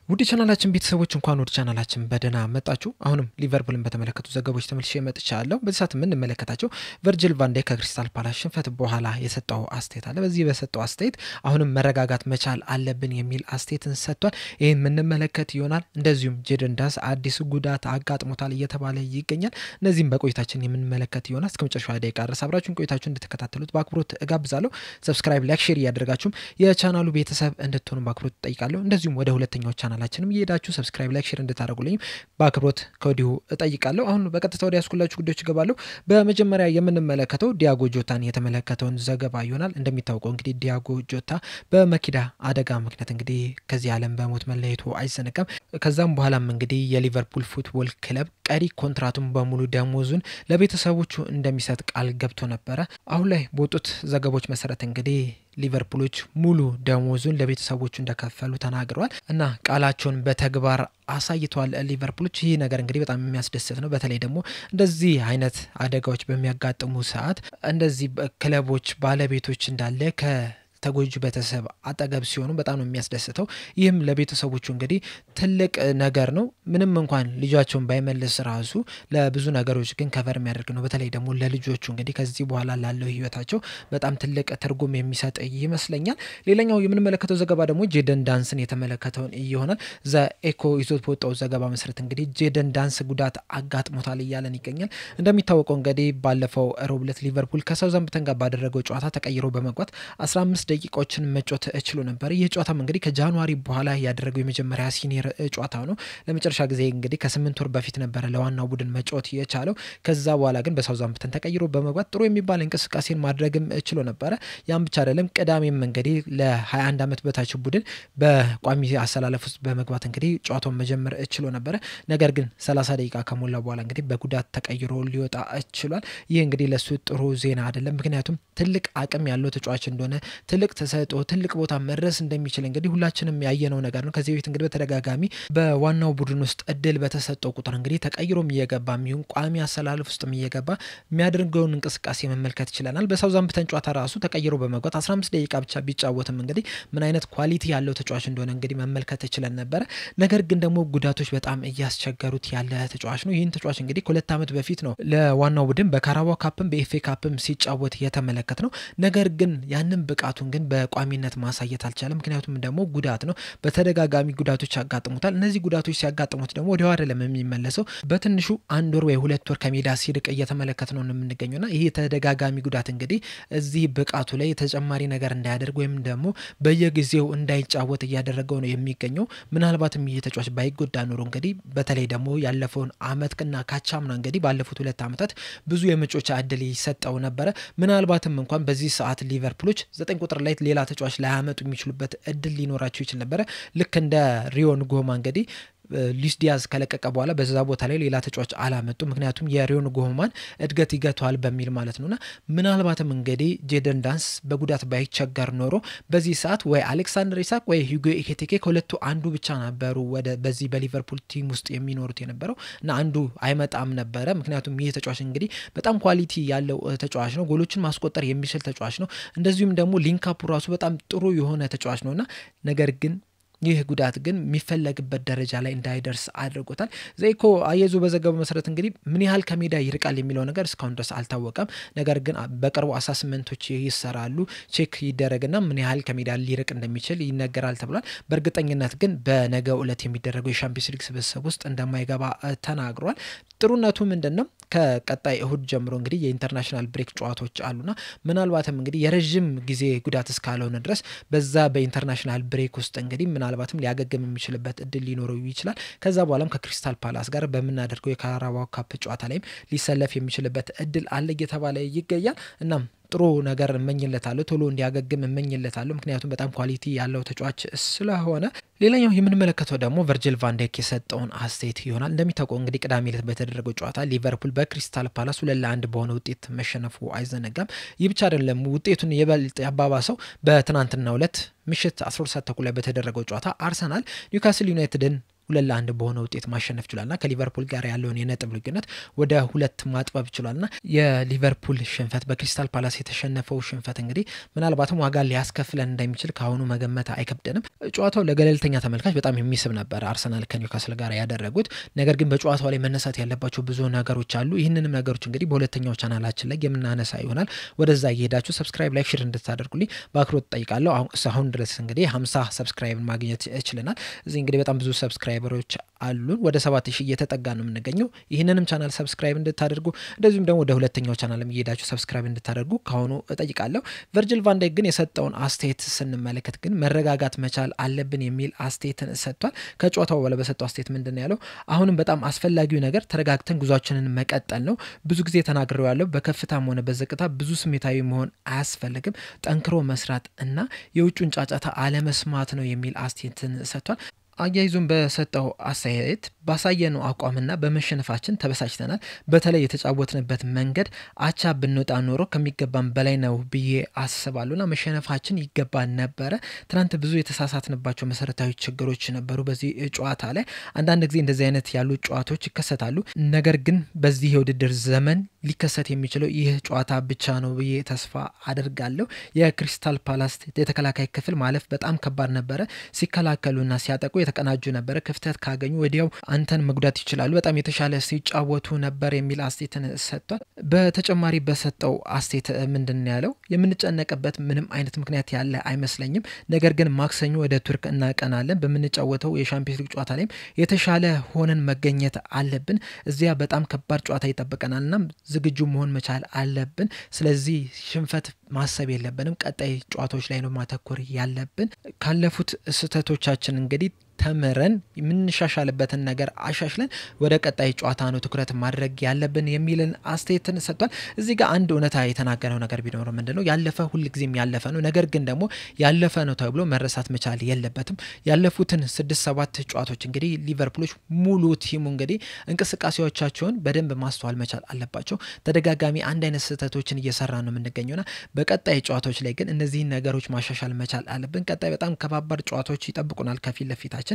ውድ ቻናላችን ቤተሰቦች እንኳን ወደ ቻናላችን በደና መጣችሁ። አሁንም ሊቨርፑልን በተመለከቱ ዘገባዎች ተመልሼ መጥቻለሁ። በዚህ ሰዓት ምን እንመለከታቸው ቨርጂል ቫን ዳይክ ከክሪስታል ፓላስ ሽንፈት በኋላ የሰጠው አስተያየት አለ። በዚህ በሰጠው አስተያየት አሁንም መረጋጋት መቻል አለብን የሚል አስተያየትን ሰጥቷል። ይሄን ምን እንመለከት ይሆናል። እንደዚሁም ጄደን ዳንስ አዲስ ጉዳት አጋጥሞታል እየተባለ ይገኛል። እነዚህም በቆይታችን የምንመለከት ይሆናል። እስከመጨረሻው ደቂቃ ድረስ አብራችሁን ቆይታችሁ እንድትከታተሉት በአክብሮት እጋብዛለሁ። ሰብስክራይብ፣ ላይክ፣ ሼር እያደረጋችሁ የቻናሉ ቤተሰብ እንድትሆኑ በአክብሮት እጠይቃለሁ። እንደዚሁም ወደ ሁለተኛው ቻናላችንም እየሄዳችሁ ሰብስክራይብ፣ ላይክ፣ ሼር እንድታደርጉልኝ በአክብሮት ከወዲሁ እጠይቃለሁ። አሁን በቀጥታ ወደ ያስኩላችሁ ጉዳዮች እገባለሁ። በመጀመሪያ የምንመለከተው ዲያጎ ጆታን የተመለከተውን ዘገባ ይሆናል። እንደሚታወቀው እንግዲህ ዲያጎ ጆታ በመኪና አደጋ ምክንያት እንግዲህ ከዚህ ዓለም በሞት መለየቱ አይዘነጋም። ከዛም በኋላም እንግዲህ የሊቨርፑል ፉትቦል ክለብ ቀሪ ኮንትራቱን በሙሉ ደሞዙን ለቤተሰቦቹ እንደሚሰጥ ቃል ገብቶ ነበረ። አሁን ላይ በወጡት ዘገቦች መሰረት እንግዲህ ሊቨርፑሎች ሙሉ ደሞዙን ለቤተሰቦቹ እንደከፈሉ ተናግረዋል እና ቃላቸውን በተግባር አሳይተዋል ሊቨርፑሎች። ይህ ነገር እንግዲህ በጣም የሚያስደስት ነው። በተለይ ደግሞ እንደዚህ አይነት አደጋዎች በሚያጋጥሙ ሰዓት እንደዚህ ክለቦች ባለቤቶች እንዳለ ተጎጂ ቤተሰብ አጠገብ ሲሆኑ በጣም ነው የሚያስደስተው። ይህም ለቤተሰቦቹ እንግዲህ ትልቅ ነገር ነው። ምንም እንኳን ልጃቸውን ባይመልስ ራሱ ለብዙ ነገሮች ግን ከቨር የሚያደርግ ነው። በተለይ ደግሞ ለልጆቹ እንግዲህ ከዚህ በኋላ ላለው ህይወታቸው በጣም ትልቅ ትርጉም የሚሰጥ ይመስለኛል። ሌላኛው የምንመለከተው ዘገባ ደግሞ ጄደን ዳንስን የተመለከተውን ይሆናል። ዘ ኤኮ ይዞት በወጣው ዘገባ መሰረት እንግዲህ ጄደን ዳንስ ጉዳት አጋጥሞታል እያለን ይገኛል። እንደሚታወቀው እንግዲህ ባለፈው ሮብ ዕለት ሊቨርፑል ከሳውዛምፕተን ጋር ባደረገው ጨዋታ ተቀይሮ በመግባት 15 ደቂቃዎችን መጫወት እችሎ ነበር። ይህ ጨዋታም እንግዲህ ከጃንዋሪ በኋላ ያደረገው የመጀመሪያ ሲኒየር ጨዋታ ነው። ለመጨረሻ ጊዜ እንግዲህ ከ8 ወር በፊት ነበር ለዋናው ቡድን መጫወት የቻለው። ከዛ በኋላ ግን በሳውዛምፕተን ተቀይሮ በመግባት ጥሩ የሚባል እንቅስቃሴን ማድረግም እችሎ ነበር። ያም ብቻ አይደለም፣ ቀዳሚም እንግዲህ ለ21 ዓመት በታች ቡድን በቋሚ አሰላለፍ ውስጥ በመግባት እንግዲህ ጨዋታውን መጀመር እችሎ ነበር። ነገር ግን 30 ደቂቃ ከሞላ በኋላ እንግዲህ በጉዳት ተቀይሮ ሊወጣ እችሏል። ይህ እንግዲህ ለሱ ጥሩ ዜና አይደለም። ምክንያቱም ትልቅ አቅም ያለው ተጫዋች እንደሆነ ትልቅ ተሰጥኦ ትልቅ ቦታ መድረስ እንደሚችል እንግዲህ ሁላችንም ያየነው ነገር ነው። ከዚህ በፊት እንግዲህ በተደጋጋሚ በዋናው ቡድን ውስጥ እድል በተሰጠው ቁጥር እንግዲህ ተቀይሮም እየገባ የሚሆን ቋሚ አሰላለፍ ውስጥም እየገባ የሚያደርገውን እንቅስቃሴ መመልከት ይችላል። በሳውዛምፕተን ጨዋታ ራሱ ተቀይሮ በመግባት 15 ደቂቃ ብቻ ቢጫወትም እንግዲህ ምን አይነት ኳሊቲ ያለው ተጫዋች እንደሆነ እንግዲህ መመልከት ይችላል ነበር። ነገር ግን ደግሞ ጉዳቶች በጣም እያስቸገሩት ያለ ተጫዋች ነው። ይህን ተጫዋች እንግዲህ ከሁለት ዓመት በፊት ነው ለዋናው ቡድን በካራባኦ ካፕም በኤፍኤ ካፕም ሲጫወት የተመለከት ነው። ነገር ግን ያንን ብቃቱን ግን በቋሚነት ማሳየት አልቻለም። ምክንያቱም ደግሞ ጉዳት ነው። በተደጋጋሚ ጉዳቶች ያጋጥሙታል። እነዚህ ጉዳቶች ሲያጋጥሙት ደግሞ ወዲያው አይደለም የሚመለሰው። በትንሹ 1 ወር ወይ 2 ወር ከሜዳ ሲርቅ እየተመለከት ነው የምንገኘውና ይሄ ተደጋጋሚ ጉዳት እንግዲህ እዚህ ብቃቱ ላይ ተጨማሪ ነገር እንዳያደርግ ወይም ደግሞ በየጊዜው እንዳይጫወት እያደረገው ነው የሚገኘው። ምናልባትም ይሄ ተጫዋች ባይጎዳ ኖሮ እንግዲህ በተለይ ደግሞ ያለፈውን አመትና ካቻምና እንግዲህ ባለፉት 2 ዓመታት ብዙ የመጮቻ እድል ይሰጠው ነበር። ምናልባትም እንኳን በዚህ ሰዓት ሊቨርፑሎች 9 ቁጥር ላይ ሌላ ተጫዋች ላያመጡ የሚችሉበት እድል ሊኖራቸው ይችላል ነበር። ልክ እንደ ሪዮን ጎማ እንግዲህ ሉዊስ ዲያዝ ከለቀቀ በኋላ በዛ ቦታ ላይ ሌላ ተጫዋች አላመጡ። ምክንያቱም የሪዮን ጎማን እድገት ይገቷል በሚል ማለት ነውና ምናልባትም እንግዲህ ጄደን ዳንስ በጉዳት ባይቸገር ኖሮ በዚህ ሰዓት ወይ አሌክሳንደር ኢሳክ ወይ ሂጎ ኢኬቲኬ ከሁለቱ አንዱ ብቻ ነበሩ ወደ በዚህ በሊቨርፑል ቲም ውስጥ የሚኖሩት የነበረው እና አንዱ አይመጣም ነበረ። ምክንያቱም ይሄ ተጫዋች እንግዲህ በጣም ኳሊቲ ያለው ተጫዋች ነው። ጎሎችን ማስቆጠር የሚችል ተጫዋች ነው። እንደዚሁም ደግሞ ሊንካፑ ራሱ በጣም ጥሩ የሆነ ተጫዋች ነውና ነገር ግን ይህ ጉዳት ግን የሚፈለግበት ደረጃ ላይ እንዳይደርስ አድርጎታል። ዘይኮ አየዙ በዘገበው መሰረት እንግዲህ ምን ያህል ከሜዳ ይርቃል የሚለው ነገር እስካሁን ድረስ አልታወቀም። ነገር ግን በቅርቡ አሳስመንቶች ይሰራሉ፣ ቼክ ይደረግና ምን ያህል ከሜዳ ሊርቅ እንደሚችል ይነገራል ተብሏል። በእርግጠኝነት ግን በነገው ዕለት የሚደረገው የሻምፒዮንስ ሊግ ስብስብ ውስጥ እንደማይገባ ተናግሯል። ጥሩነቱ ምንድነው? ከቀጣይ እሁድ ጀምሮ እንግዲህ የኢንተርናሽናል ብሬክ ጨዋታዎች አሉና ምናልባትም እንግዲህ የረጅም ጊዜ ጉዳት እስካልሆነ ድረስ በዛ በኢንተርናሽናል ብሬክ ውስጥ እንግዲህ ምናልባትም ሊያገግም የሚችልበት እድል ሊኖረው ይችላል። ከዛ በኋላም ከክሪስታል ፓላስ ጋር በመናደርገው የካራባኦ ካፕ ጨዋታ ላይም ሊሰለፍ የሚችልበት እድል አለ እየተባለ ይገኛል። እናም ጥሩ ነገር እመኝለታለሁ፣ ቶሎ እንዲያገግም እመኝለታለሁ። ምክንያቱም በጣም ኳሊቲ ያለው ተጫዋች ስለሆነ። ሌላኛው የምንመለከተው ደግሞ ቨርጂል ቫን ዳይክ የሰጠውን አስተያየት ይሆናል። እንደሚታወቀው እንግዲህ ቅዳሜ ዕለት በተደረገው ጨዋታ ሊቨርፑል በክሪስታል ፓላስ 2-1 በሆነ ውጤት መሸነፉ አይዘነጋም። ይህ ብቻ አይደለም፣ ውጤቱን የበልጥ ያባባሰው በትናንትናው ዕለት ምሽት 12 ሰዓት ተኩል ላይ በተደረገው ጨዋታ አርሰናል ኒውካስል ዩናይትድን 2-1 በሆነ ውጤት ማሸነፍ ችሏልና ከሊቨርፑል ጋር ያለውን የነጥብ ልዩነት ወደ 2 ማጥበብ ችሏልና የሊቨርፑል ሽንፈት በክሪስታል ፓላስ የተሸነፈው ሽንፈት እንግዲህ ምናልባትም ዋጋ ሊያስከፍለን እንደሚችል ካሁኑ መገመት አይከብደንም። ጨዋታው ለገለልተኛ ተመልካች በጣም የሚስብ ነበር አርሰናል ከኒውካስል ጋር ያደረጉት። ነገር ግን በጨዋታው ላይ መነሳት ያለባቸው ብዙ ነገሮች አሉ። ይህንንም ነገሮች እንግዲህ በሁለተኛው ቻናላችን ላይ የምናነሳ ይሆናል። ወደዛ እየሄዳችሁ ሰብስክራይብ፣ ላይክ፣ ሼር እንድታደርጉልኝ በአክብሮት ጠይቃለሁ። አሁን ድረስ እንግዲህ 50 ሰብስክራይብ ማግኘት ችለናል። እዚህ እንግዲህ በጣም ብዙ ሰብስክራይበሮች አሉን። ወደ 7000 እየተጠጋ ነው የምንገኘው። ይህንንም ቻናል ሰብስክራይብ እንድታደርጉ እንደዚሁም ደግሞ ወደ ሁለተኛው ቻናልም እየሄዳችሁ ሰብስክራይብ እንድታደርጉ ካሁኑ እጠይቃለሁ። ቨርጂል ቫን ዳይክ ግን የሰጠውን አስተያየት ስንመለከት ግን መረጋጋት መቻል አለብን የሚል አስተያየትን ሰጥቷል። ከጨዋታው በኋላ በሰጠው አስተያየት ምንድነው ያለው? አሁንም በጣም አስፈላጊው ነገር ተረጋግተን ጉዟችንን መቀጠል ነው። ብዙ ጊዜ ተናግሬው ያለው በከፍታም ሆነ በዝቅታ ብዙ ስሜታዊ መሆን አያስፈልግም። ጠንክሮ መስራት እና የውጩን ጫጫታ አለመስማት ነው የሚል አስተያየትን ሰጥቷል። አያይዙም በሰጠው አስተያየት ባሳየነው አቋምና በመሸነፋችን ተበሳጭተናል። በተለይ የተጫወትንበት መንገድ አቻ ብንወጣ ኖሮ ከሚገባን በላይ ነው ብዬ አስባለሁና መሸነፋችን ይገባ ነበረ። ትናንት ብዙ የተሳሳትንባቸው መሰረታዊ ችግሮች ነበሩ በዚህ ጨዋታ ላይ። አንዳንድ ጊዜ እንደዚህ አይነት ያሉ ጨዋታዎች ይከሰታሉ። ነገር ግን በዚህ የውድድር ዘመን ሊከሰት የሚችለው ይህ ጨዋታ ብቻ ነው ብዬ ተስፋ አደርጋለሁ። የክሪስታል ፓላስ የተከላካይ ክፍል ማለፍ በጣም ከባድ ነበረ። ሲከላከሉና ሲያጠቁ የተቀናጁ ነበረ። ክፍተት ካገኙ ወዲያው አንተን መጉዳት ይችላሉ። በጣም የተሻለ ሲጫወቱ ነበር የሚል አስተያየትን ሰጥቷል። በተጨማሪ በሰጠው አስተያየት ምንድነው ያለው? የምንጨነቅበት ምንም አይነት ምክንያት ያለ አይመስለኝም። ነገር ግን ማክሰኞ ወደ ቱርክ እናቀናለን። በምንጫወተው የሻምፒዮንስ ሊግ ጨዋታ ላይ የተሻለ ሆነን መገኘት አለብን። እዚያ በጣም ከባድ ጨዋታ ይጠብቀናልና ዝግጁ መሆን መቻል አለብን። ስለዚህ ሽንፈት ማሰብ የለብንም። ቀጣይ ጨዋታዎች ላይ ነው ማተኮር ያለብን። ካለፉት ስህተቶቻችን እንግዲህ ተምረን የምንሻሻልበትን ነገር አሻሽለን ወደ ቀጣይ ጨዋታ ነው ትኩረት ማድረግ ያለብን የሚልን አስተያየትን ሰጥቷል። እዚህ ጋር አንድ እውነታ የተናገረው ነገር ቢኖር ምንድነው? ያለፈ ሁሉ ጊዜም ያለፈ ነው። ነገር ግን ደግሞ ያለፈ ነው ተብሎ መረሳት መቻል የለበትም። ያለፉትን 6-7 ጨዋታዎች እንግዲህ ሊቨርፑሎች ሙሉ ቲሙ እንግዲህ እንቅስቃሴዎቻቸውን በደንብ ማስተዋል መቻል አለባቸው። ተደጋጋሚ አንድ አይነት ስህተቶችን እየሰራ ነው የምንገኘውና በቀጣይ ጨዋታዎች ላይ ግን እነዚህን ነገሮች ማሻሻል መቻል አለብን። ቀጣይ በጣም ከባባድ ጨዋታዎች ይጠብቁናል ከፊት ለፊታችን።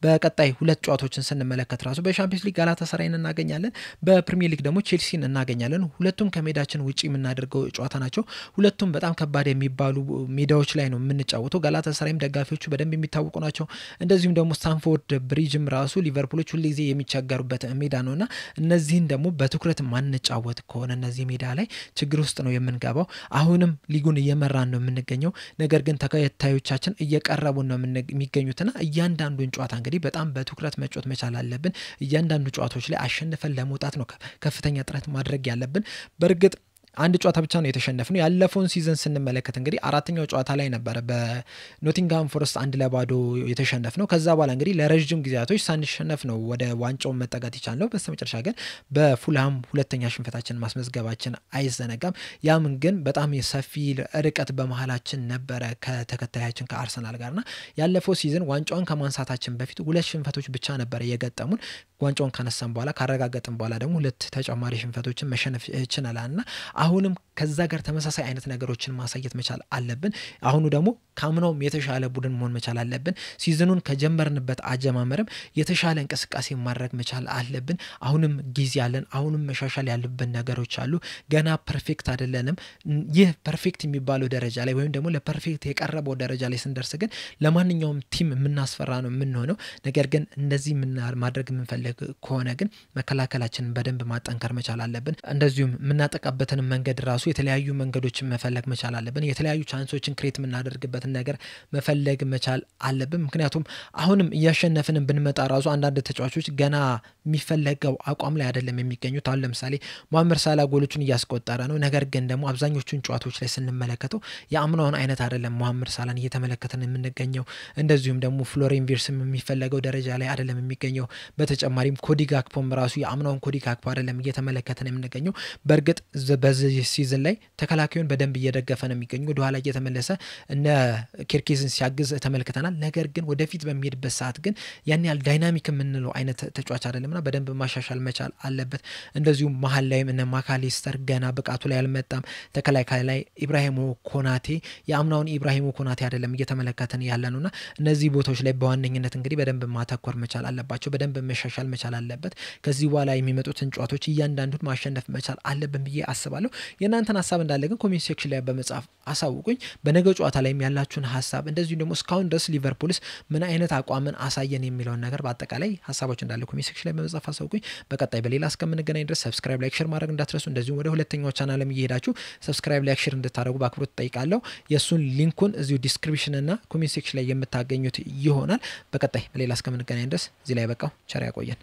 በቀጣይ 2 ጨዋታዎችን ስንመለከት ራሱ በሻምፒዮንስ ሊግ ጋላታሳራይን እናገኛለን፣ በፕሪሚየር ሊግ ደግሞ ቼልሲን እናገኛለን። ሁለቱም ከሜዳችን ውጪ የምናደርገው ጨዋታ ናቸው። ሁለቱም በጣም ከባድ የሚባሉ ሜዳዎች ላይ ነው የምንጫወተው። ጋላታሳራይም ደጋፊዎቹ በደንብ የሚታወቁ ናቸው። እንደዚሁም ደግሞ ስታንፎርድ ብሪጅም ራሱ ሊቨርፑሎች ሁሉ ጊዜ የሚቸገሩበት ሜዳ ነውና እነዚህን ደግሞ በትኩረት ማንጫወት ከሆነ እነዚህ ሜዳ ላይ ችግር ውስጥ ነው የምንገባው። አሁንም ሊጉን እየመራን ነው የምንገኘው። ነገር ግን ተከታዮቻችን እየቀረቡ ነው የሚገኙትና እያንዳንዱ ጨዋታ እንግዲህ በጣም በትኩረት መጫወት መቻል አለብን። እያንዳንዱ ጨዋታዎች ላይ አሸንፈን ለመውጣት ነው ከፍተኛ ጥረት ማድረግ ያለብን። በእርግጥ አንድ ጨዋታ ብቻ ነው የተሸነፍነው። ያለፈውን ሲዝን ስንመለከት እንግዲህ አራተኛው ጨዋታ ላይ ነበር በኖቲንግሃም ፎረስት 1-0 የተሸነፍነው። ከዛ በኋላ እንግዲህ ለረጅም ጊዜያቶች ሳንሸነፍ ነው ወደ ዋንጫው መጠጋት ይቻላል። በስተመጨረሻ ግን በፉልሃም ሁለተኛ ሽንፈታችን ማስመዝገባችን አይዘነጋም። ያም ግን በጣም የሰፊ ርቀት በመሃላችን ነበረ ከተከታያችን ከአርሰናል ጋርና ያለፈው ሲዝን ዋንጫውን ከማንሳታችን በፊት 2 ሽንፈቶች ብቻ ነበር የገጠሙን። ዋንጫውን ካነሳን በኋላ ካረጋገጥን በኋላ ደግሞ 2 ተጨማሪ ሽንፈቶችን መሸነፍ ችለናልና አሁንም ከዛ ጋር ተመሳሳይ አይነት ነገሮችን ማሳየት መቻል አለብን። አሁኑ ደግሞ ካምናውም የተሻለ ቡድን መሆን መቻል አለብን። ሲዝኑን ከጀመርንበት አጀማመርም የተሻለ እንቅስቃሴ ማድረግ መቻል አለብን። አሁንም ጊዜ አለን። አሁንም መሻሻል ያለብን ነገሮች አሉ። ገና ፐርፌክት አይደለንም። ይህ ፐርፌክት የሚባለው ደረጃ ላይ ወይም ደግሞ ለፐርፌክት የቀረበው ደረጃ ላይ ስንደርስ ግን ለማንኛውም ቲም የምናስፈራ ነው የምንሆነው። ነገር ግን እንደዚህ ማድረግ የምንፈልግ ከሆነ ግን መከላከላችንን በደንብ ማጠንከር መቻል አለብን። እንደዚሁም የምናጠቃበትን መንገድ ራሱ የተለያዩ መንገዶችን መፈለግ መቻል አለብን። የተለያዩ ቻንሶችን ክሬት የምናደርግበትን ነገር መፈለግ መቻል አለብን። ምክንያቱም አሁንም እያሸነፍን ብንመጣ ራሱ አንዳንድ ተጫዋቾች ገና የሚፈለገው አቋም ላይ አይደለም የሚገኙት። አሁን ለምሳሌ ሙሐመድ ሳላ ጎሎችን እያስቆጠረ ነው። ነገር ግን ደግሞ አብዛኞቹን ጨዋታዎች ላይ ስንመለከተው የአምናውን አይነት አይደለም ሙሐመድ ሳላን እየተመለከተን የምንገኘው። እንደዚሁም ደግሞ ፍሎሪን ቪርትስም የሚፈለገው ደረጃ ላይ አይደለም የሚገኘው። በተጨማሪም ኮዲ ጋክፖም ራሱ የአምናውን ኮዲ ጋክፖ አይደለም እየተመለከተን የምንገኘው። በእርግጥ በዚህ ሲዝን ላይ ተከላካዩን በደንብ እየደገፈ ነው የሚገኘው። ወደ ኋላ እየተመለሰ እነ ኬርኬዝን ሲያግዝ ተመልክተናል ነገር ግን ወደፊት በሚሄድበት ሰዓት ግን ያን ያህል ዳይናሚክ የምንለው አይነት ተጫዋች አይደለምና በደንብ ማሻሻል መቻል አለበት እንደዚሁም መሃል ላይም እነ ማካሊስተር ገና ብቃቱ ላይ አልመጣም ተከላካይ ላይ ኢብራሂሞ ኮናቴ ያምናውን ኢብራሂሞ ኮናቴ አይደለም እየተመለከተን ያለነውና እነዚህ ቦታዎች ላይ በዋነኝነት እንግዲህ በደንብ ማተኮር መቻል አለባቸው በደንብ መሻሻል መቻል አለበት ከዚህ በኋላ የሚመጡትን ጨዋታዎች እያንዳንዱን ማሸነፍ መቻል አለብን ብዬ አስባለሁ የናንተን ሐሳብ እንዳለ ግን ኮሜንት ሴክሽን ላይ በመጻፍ አሳውቁኝ በነገው ጨዋታ ላይ ያላችሁን ሐሳብ እንደዚሁ ደግሞ እስካሁን ድረስ ሊቨርፑልስ ምን አይነት አቋምን አሳየን የሚለው ነገር በአጠቃላይ ሐሳቦች እንዳለ ኮሜንት ሴክሽን ላይ በመጻፍ አሳውቁኝ በቀጣይ በሌላ እስከምንገናኝ ድረስ ሰብስክራይብ ላይክ ሼር ማድረግ እንዳትረሱ እንደዚሁ ወደ ሁለተኛው ቻናልም እየሄዳችሁ ሰብስክራይብ ላይክ ሼር እንድታደርጉ በአክብሮት ጠይቃለሁ የሱን ሊንኩን እዚሁ ዲስክሪፕሽን እና ኮሜንት ሴክሽን ላይ የምታገኙት ይሆናል በቀጣይ በሌላ እስከምንገናኝ ድረስ እዚህ ላይ በቃው ቸር ያቆየን